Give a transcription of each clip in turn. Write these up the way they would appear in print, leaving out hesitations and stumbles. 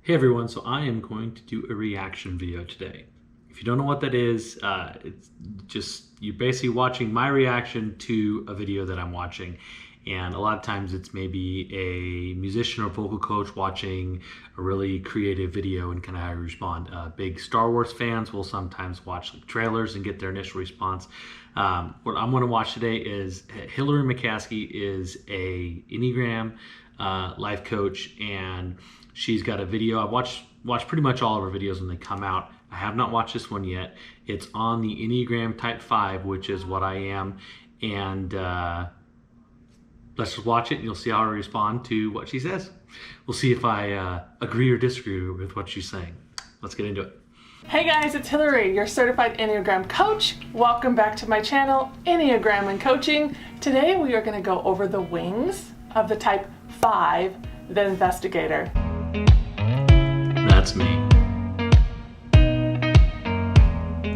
Hey everyone, so I am going to do a reaction video today. If you don't know what that is, it's just you're basically watching my reaction to a video that I'm watching. And a lot of times it's maybe a musician or vocal coach watching a really creative video and kind of how you respond. Big Star Wars fans will sometimes watch trailers and get their initial response. What I'm going to watch today is Hillary McCaskey is a Enneagram life coach, and she's got a video. I've watched pretty much all of her videos when they come out. I have not watched this one yet. It's on the Enneagram Type 5, which is what I am. And let's just watch it and you'll see how I respond to what she says. We'll see if I agree or disagree with what she's saying. Let's get into it. Hey guys, it's Hillary, your certified Enneagram coach. Welcome back to my channel, Enneagram and Coaching. Today we are going to go over the wings of the Type 5, the investigator. That's me.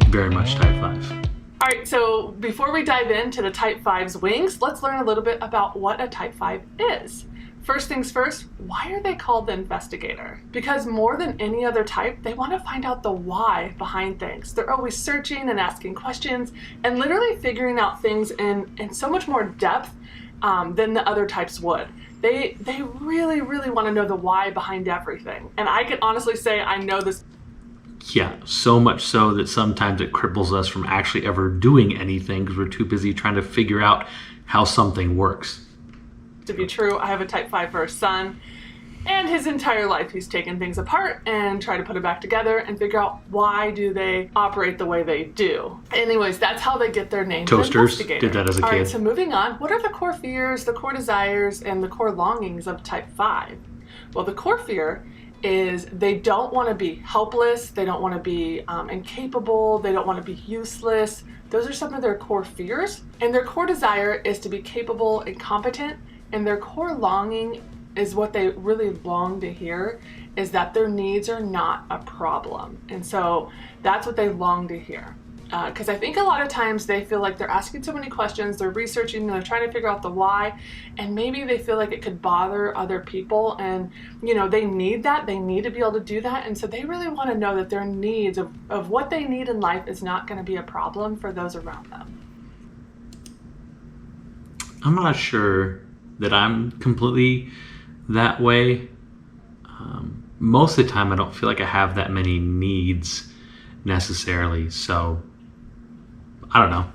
Very much Type 5. All right, so before we dive into the Type 5's wings, let's learn a little bit about what a Type 5 is. First things first, why are they called the investigator? Because more than any other type, they want to find out the why behind things. They're always searching and asking questions and literally figuring out things in so much more depth than the other types would. They really want to know the why behind everything. And I can honestly say I know this. Yeah, so much so that sometimes it cripples us from actually ever doing anything because we're too busy trying to figure out how something works. To be true, I have a Type 5 for a son, and his entire life he's taken things apart and tried to put it back together and figure out why do they operate the way they do. Anyways, that's how they get their name. Toasters did that as a kid. All right, so moving on, what are the core fears, the core desires, and the core longings of Type 5? Well, the core fear is they don't want to be helpless, they don't want to be incapable, they don't want to be useless. Those are some of their core fears. And their core desire is to be capable and competent. And their core longing is what they really long to hear, is that their needs are not a problem. And so that's what they long to hear. Because I think a lot of times they feel like they're asking so many questions, they're researching, they're trying to figure out the why, and maybe they feel like it could bother other people, and you know, they need that, they need to be able to do that, and so they really want to know that their needs of what they need in life is not going to be a problem for those around them. I'm not sure that I'm completely that way. Most of the time I don't feel like I have that many needs necessarily, so I don't know.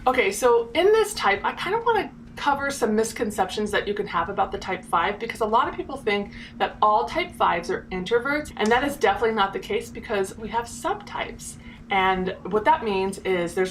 Okay, so in this type, I kind of want to cover some misconceptions that you can have about the Type 5, because a lot of people think that all Type 5s are introverts, and that is definitely not the case because we have subtypes. And what that means is there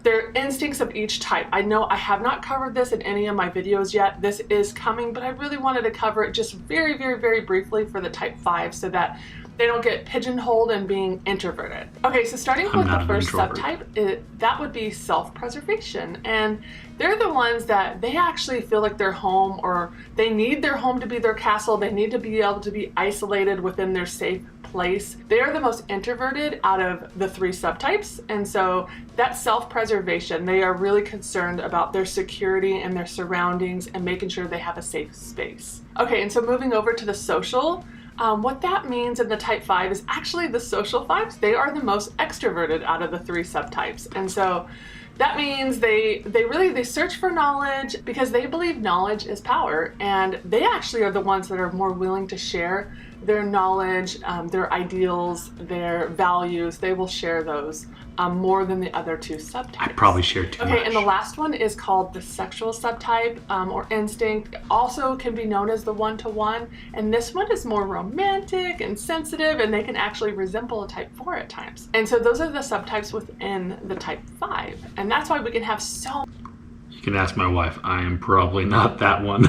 are instincts of each type. I know I have not covered this in any of my videos yet. This is coming, but I really wanted to cover it just very briefly for the Type 5 so that they don't get pigeonholed and being introverted. Okay, so starting with the first subtype, that would be self-preservation. And they're the ones that they actually feel like their home, or they need their home to be their castle. They need to be able to be isolated within their safe place. They are the most introverted out of the three subtypes, and so that self-preservation, they are really concerned about their security and their surroundings and making sure they have a safe space. Okay, and so moving over to the social, what that means in the Type 5 is actually the social 5s, they are the most extroverted out of the three subtypes, and so that means they search for knowledge because they believe knowledge is power, and they actually are the ones that are more willing to share their knowledge, their ideals, their values. They will share those more than the other two subtypes. I probably share too much. Okay, and the last one is called the sexual subtype, or instinct. Also can be known as the one-to-one, and this one is more romantic and sensitive, and they can actually resemble a Type 4 at times. And so those are the subtypes within the Type 5, and that's why we can have so. You can ask my wife. I am probably not that one.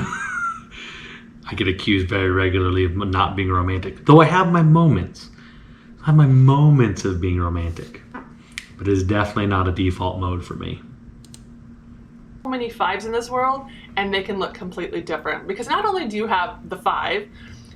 I get accused very regularly of not being romantic, though I have my moments. I have my moments of being romantic, but it is definitely not a default mode for me. So many 5s in this world, and they can look completely different, because not only do you have the 5,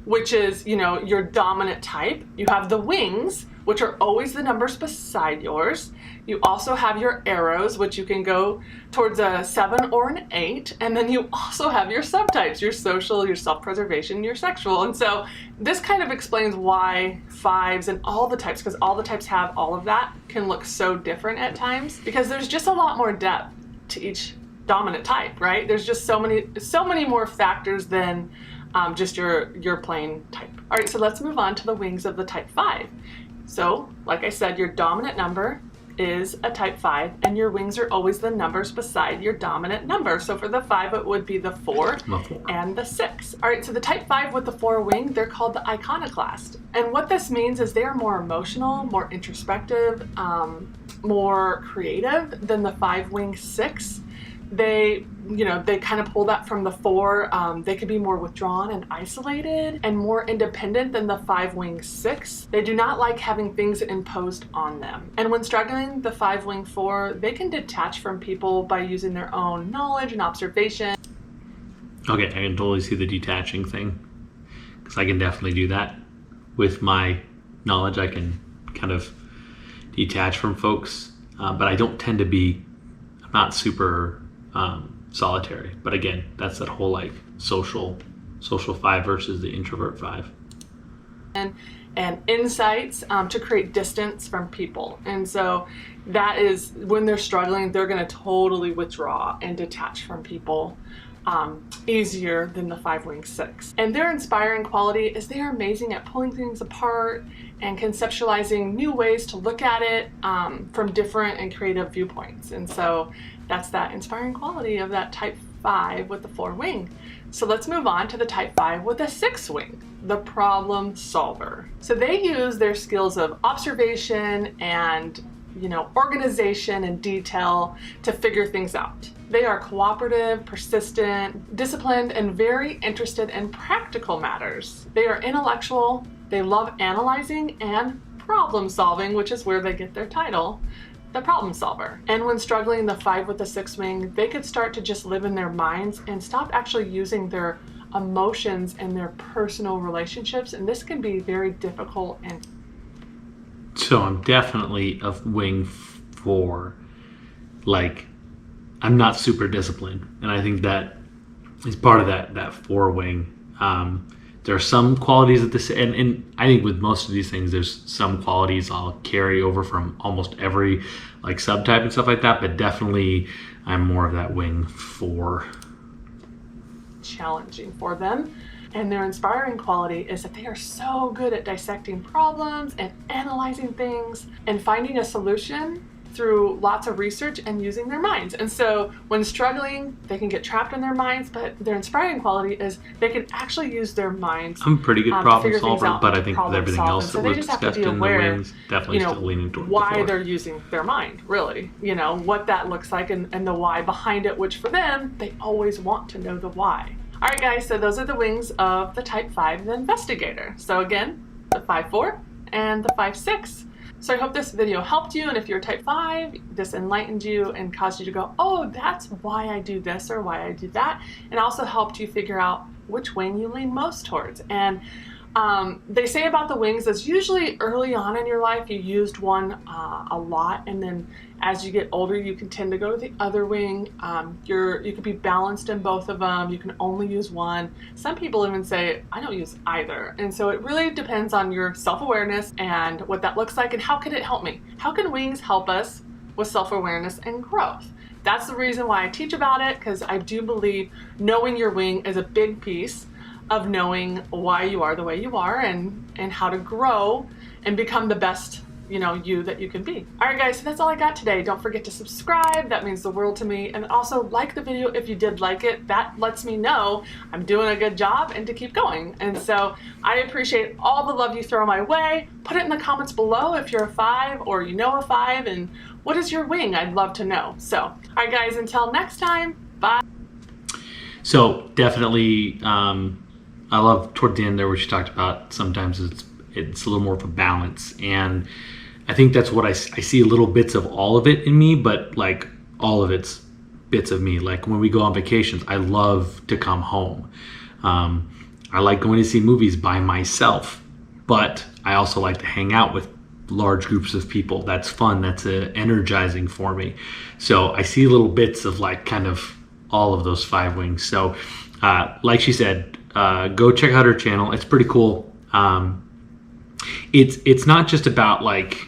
which is, you know, your dominant type, you have the wings, which are always the numbers beside yours. You also have your arrows, which you can go towards a 7 or an 8. And then you also have your subtypes, your social, your self-preservation, your sexual. And so this kind of explains why 5s and all the types, because all the types have all of that, can look so different at times, because there's just a lot more depth to each dominant type, right? There's just so many more factors than just your plain type. All right, so let's move on to the wings of the type 5. So, like I said, your dominant number is a type 5, and your wings are always the numbers beside your dominant number. So for the 5, it would be the 4 and the 6. All right, so the type 5 with the 4 wing, they're called the iconoclast. And what this means is they are more emotional, more introspective, more creative than the 5 wing 6. They kind of pull that from the 4. They could be more withdrawn and isolated and more independent than the 5 wing 6. They do not like having things imposed on them. And when struggling, the 5 wing 4, they can detach from people by using their own knowledge and observation. Okay, I can totally see the detaching thing, because I can definitely do that. With my knowledge, I can kind of detach from folks, but I don't tend to be, I'm not super solitary. But again, that's that whole like social 5 versus the introvert 5. And insights to create distance from people. And so that is when they're struggling, they're going to totally withdraw and detach from people easier than the 5 wing 6. And their inspiring quality is they are amazing at pulling things apart and conceptualizing new ways to look at it from different and creative viewpoints. And so that's that inspiring quality of that type 5 with the 4 wing. So let's move on to the type 5 with the 6 wing, the problem solver. So they use their skills of observation and organization and detail to figure things out. They are cooperative, persistent, disciplined, and very interested in practical matters. They are intellectual, they love analyzing and problem solving, which is where they get their title, the problem solver. And when struggling, the 5 with the 6 wing, they could start to just live in their minds and stop actually using their emotions and their personal relationships. And this can be very difficult. And so I'm definitely a wing 4. Like, I'm not super disciplined, and I think that is part of that 4 wing. There are some qualities of this, and I think with most of these things, there's some qualities I'll carry over from almost every like subtype and stuff like that, but definitely I'm more of that wing 4. Challenging for them. And their inspiring quality is that they are so good at dissecting problems and analyzing things and finding a solution through lots of research and using their minds. And so when struggling, they can get trapped in their minds, but their inspiring quality is they can actually use their minds. I'm a pretty good problem solver, but I think with everything else that was discussed in the wings, definitely still leaning toward why they're using their mind, really. What that looks like and the why behind it, which for them, they always want to know the why. All right, guys, so those are the wings of the type 5, the investigator. So again, the 5-4 and the 5-6. So I hope this video helped you, and if you're type 5, this enlightened you and caused you to go, oh, that's why I do this or why I do that, and also helped you figure out which wing you lean most towards. And they say about the wings is usually early on in your life you used one a lot, and then as you get older you can tend to go to the other wing. You could be balanced in both of them. You can only use one. Some people even say I don't use either. And so it really depends on your self-awareness and what that looks like, and how can it help me? How can wings help us with self-awareness and growth? That's the reason why I teach about it, because I do believe knowing your wing is a big piece of knowing why you are the way you are and how to grow and become the best you that you can be. All right, guys, so that's all I got today. Don't forget to subscribe. That means the world to me. And also like the video if you did like it. That lets me know I'm doing a good job and to keep going. And so I appreciate all the love you throw my way. Put it in the comments below if you're a 5 or you know a 5, and what is your wing? I'd love to know. So, all right, guys, until next time, bye. So definitely, I love toward the end there where she talked about sometimes it's a little more of a balance, and I think that's what I see, little bits of all of it in me, but like all of it's bits of me. Like when we go on vacations, I love to come home. I like going to see movies by myself, but I also like to hang out with large groups of people. That's fun. That's energizing for me. So I see little bits of like kind of all of those 5 wings. So like she said, go check out her channel. It's pretty cool. It's not just about like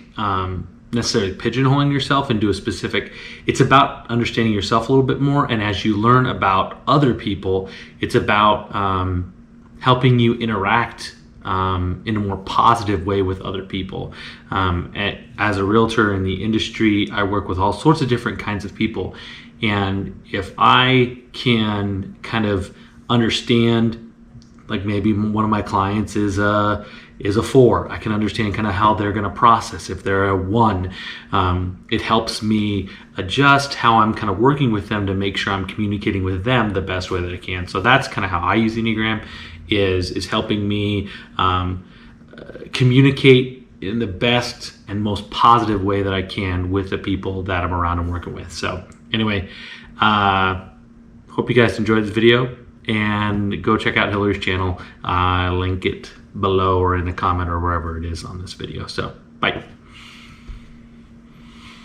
necessarily pigeonholing yourself into a specific. It's about understanding yourself a little bit more, and as you learn about other people, it's about helping you interact in a more positive way with other people. As a realtor in the industry, I work with all sorts of different kinds of people, and if I can kind of understand, like maybe one of my clients is a 4. I can understand kind of how they're going to process. If they're a 1, it helps me adjust how I'm kind of working with them to make sure I'm communicating with them the best way that I can. So that's kind of how I use Enneagram, is helping me communicate in the best and most positive way that I can with the people that I'm around and working with. So anyway, hope you guys enjoyed this video, and go check out Hillary's channel. Link it below or in the comment or wherever it is on this video. So bye.